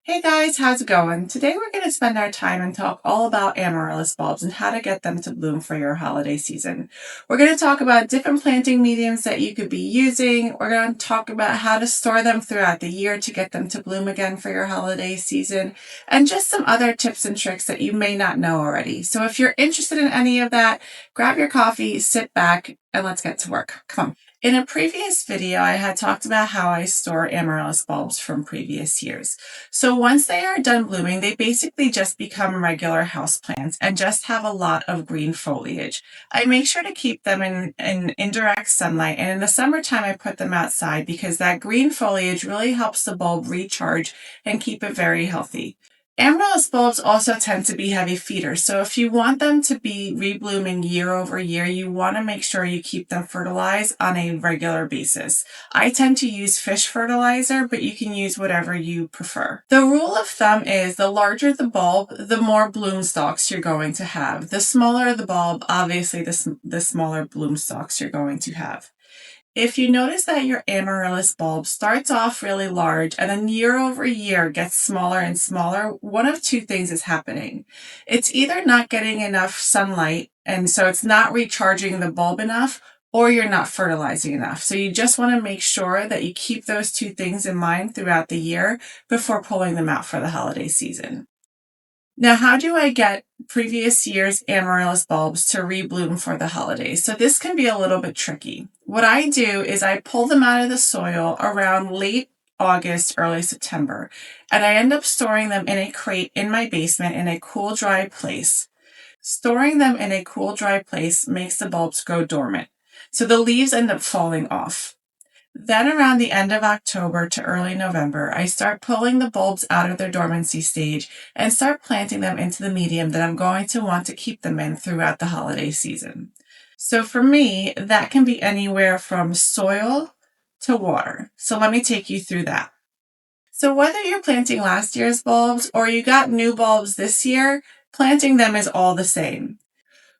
Hey guys, how's it going? Today we're going to spend our time and talk all about amaryllis bulbs and how to get them to bloom for your holiday season. We're going to talk about different planting mediums that you could be using. We're going to talk about how to store them throughout the year to get them to bloom again for your holiday season, and just some other tips and tricks that you may not know already. So if you're interested in any of that, grab your coffee, sit back, and let's get to work. Come on. In a previous video, I had talked about how I store amaryllis bulbs from previous years. So once they are done blooming, they basically just become regular houseplants and just have a lot of green foliage. I make sure to keep them in indirect sunlight, and in the summertime I put them outside because that green foliage really helps the bulb recharge and keep it very healthy. Amaryllis bulbs also tend to be heavy feeders, so if you want them to be reblooming year over year, you want to make sure you keep them fertilized on a regular basis. I tend to use fish fertilizer, but you can use whatever you prefer. The rule of thumb is the larger the bulb, the more bloom stalks you're going to have. The smaller the bulb, obviously the smaller bloom stalks you're going to have. If you notice that your amaryllis bulb starts off really large and then year over year gets smaller and smaller, one of two things is happening. It's either not getting enough sunlight, and so it's not recharging the bulb enough, or you're not fertilizing enough. So you just want to make sure that you keep those two things in mind throughout the year before pulling them out for the holiday season. Now, how do I get previous year's amaryllis bulbs to rebloom for the holidays? So this can be a little bit tricky. What I do is I pull them out of the soil around late August, early September, and I end up storing them in a crate in my basement in a cool, dry place. Storing them in a cool, dry place makes the bulbs go dormant, so the leaves end up falling off. Then around the end of October to early November, I start pulling the bulbs out of their dormancy stage and start planting them into the medium that I'm going to want to keep them in throughout the holiday season. So for me, that can be anywhere from soil to water. So let me take you through that. So whether you're planting last year's bulbs or you got new bulbs this year, planting them is all the same.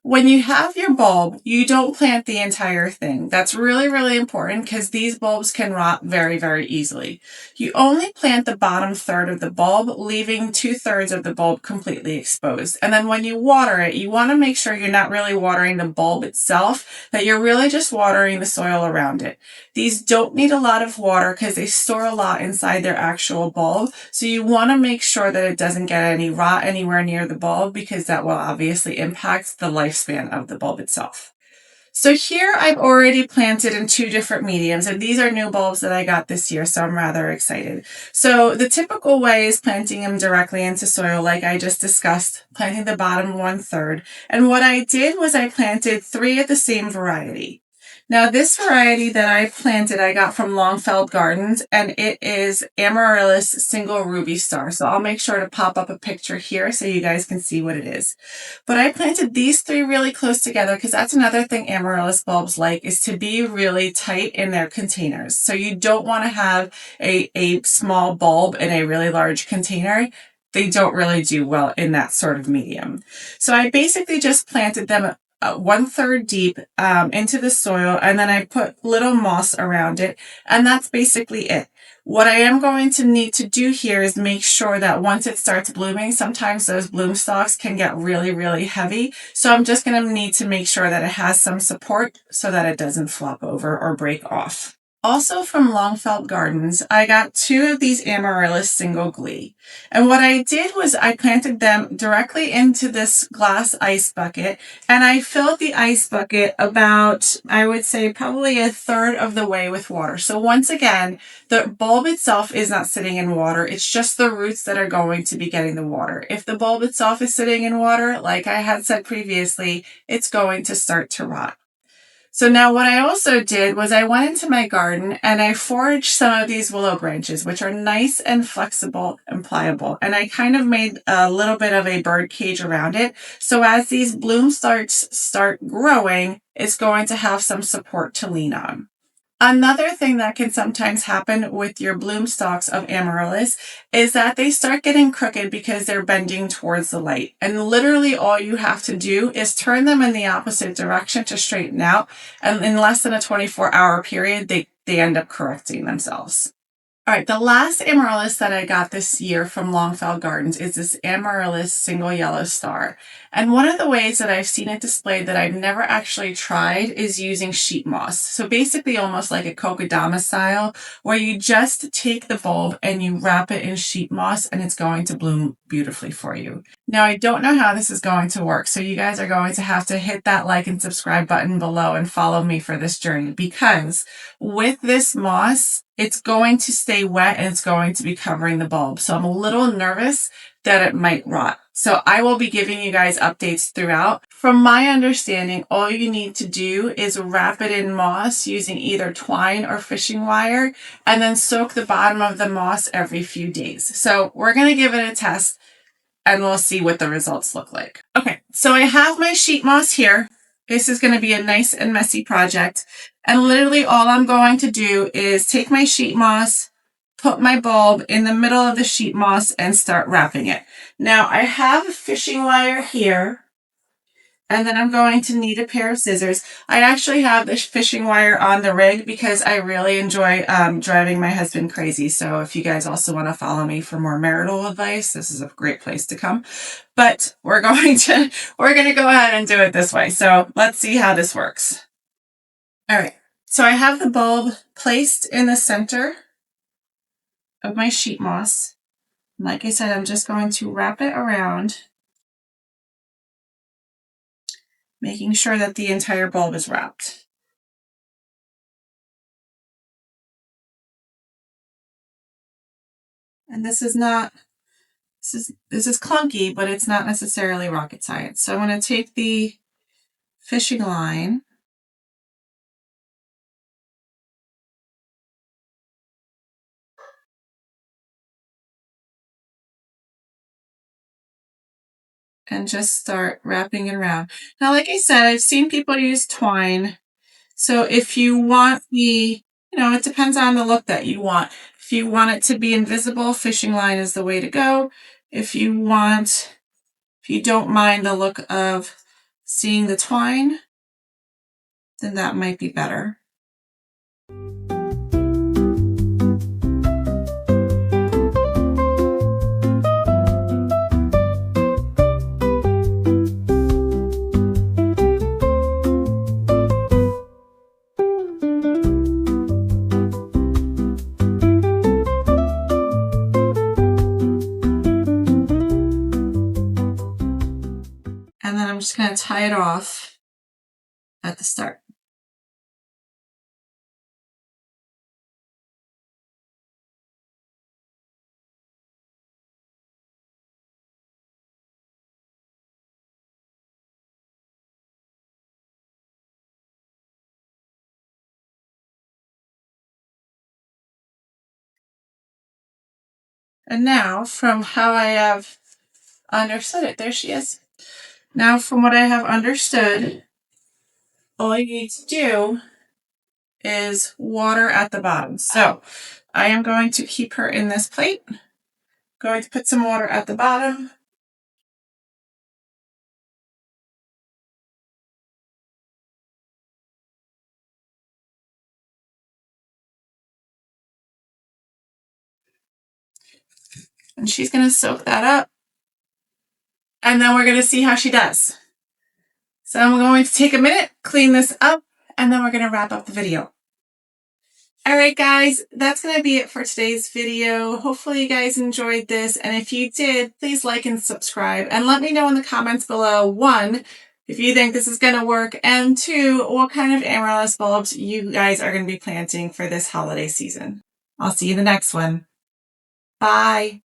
When you have your bulb, you don't plant the entire thing. That's really, really important because these bulbs can rot very, very easily. You only plant the bottom third of the bulb, leaving 2/3 of the bulb completely exposed. And then when you water it, you want to make sure you're not really watering the bulb itself, that you're really just watering the soil around it. These don't need a lot of water because they store a lot inside their actual bulb. So you want to make sure that it doesn't get any rot anywhere near the bulb because that will obviously impact the lifespan of the bulb itself. So here I've already planted in two different mediums, and these are new bulbs that I got this year, so I'm rather excited. So the typical way is planting them directly into soil like I just discussed, planting the bottom 1/3. And what I did was I planted 3 of the same variety. Now this variety that I planted I got from Longfeld Gardens, and it is Amaryllis Single Ruby Star. So I'll make sure to pop up a picture here so you guys can see what it is. But I planted these 3 really close together because that's another thing amaryllis bulbs like, is to be really tight in their containers. So you don't want to have a small bulb in a really large container. They don't really do well in that sort of medium. So I basically just planted them 1/3 deep into the soil, and then I put little moss around it, and that's basically it. What I am going to need to do here is make sure that once it starts blooming, sometimes those bloom stalks can get really, really heavy. So I'm just going to need to make sure that it has some support so that it doesn't flop over or break off. Also from Longfeld Gardens, I got 2 of these Amaryllis Single Glee. And what I did was I planted them directly into this glass ice bucket, and I filled the ice bucket about, I would say, probably 1/3 of the way with water. So once again, the bulb itself is not sitting in water. It's just the roots that are going to be getting the water. If the bulb itself is sitting in water, like I had said previously, it's going to start to rot. So now what I also did was I went into my garden and I foraged some of these willow branches, which are nice and flexible and pliable. And I kind of made a little bit of a bird cage around it. So as these bloom start growing, it's going to have some support to lean on. Another thing that can sometimes happen with your bloom stalks of amaryllis is that they start getting crooked because they're bending towards the light. And literally all you have to do is turn them in the opposite direction to straighten out. And in less than a 24-hour period, they end up correcting themselves. All right, the last Amaryllis that I got this year from Longfell Gardens is this Amaryllis single yellow star. And one of the ways that I've seen it displayed that I've never actually tried is using sheet moss. So basically almost like a Kokedama style, where you just take the bulb and you wrap it in sheet moss and it's going to bloom beautifully for you. Now, I don't know how this is going to work, so you guys are going to have to hit that like and subscribe button below and follow me for this journey, because with this moss, it's going to stay wet and it's going to be covering the bulb. So I'm a little nervous that it might rot. So I will be giving you guys updates throughout. From my understanding, all you need to do is wrap it in moss using either twine or fishing wire, and then soak the bottom of the moss every few days. So we're going to give it a test and we'll see what the results look like. Okay, so I have my sheet moss here. This is going to be a nice and messy project. And literally all I'm going to do is take my sheet moss, put my bulb in the middle of the sheet moss and start wrapping it. Now I have a fishing wire here, and then I'm going to need a pair of scissors. I actually have this fishing wire on the rig because I really enjoy driving my husband crazy. So if you guys also want to follow me for more marital advice, this is a great place to come. But we're going to go ahead and do it this way. So let's see how this works. All right. So I have the bulb placed in the center of my sheet moss. Like I said, I'm just going to wrap it around, making sure that the entire bulb is wrapped. And this is clunky, but it's not necessarily rocket science. So I'm going to take the fishing line and just start wrapping it around. Now, like I said, I've seen people use twine. So if you want it depends on the look that you want. If you want it to be invisible, fishing line is the way to go. If you don't mind the look of seeing the twine, then that might be better. And then I'm just going to tie it off at the start. And now, from how I have understood it, there she is. Now, from what I have understood, all you need to do is water at the bottom. So I am going to keep her in this plate. Going to put some water at the bottom. And she's going to soak that up. And then we're going to see how she does. So I'm going to take a minute, clean this up, and then we're going to wrap up the video. All right, guys, that's going to be it for today's video. Hopefully you guys enjoyed this. And if you did, please like and subscribe. And let me know in the comments below, 1, if you think this is going to work, and 2, what kind of amaryllis bulbs you guys are going to be planting for this holiday season. I'll see you in the next one. Bye.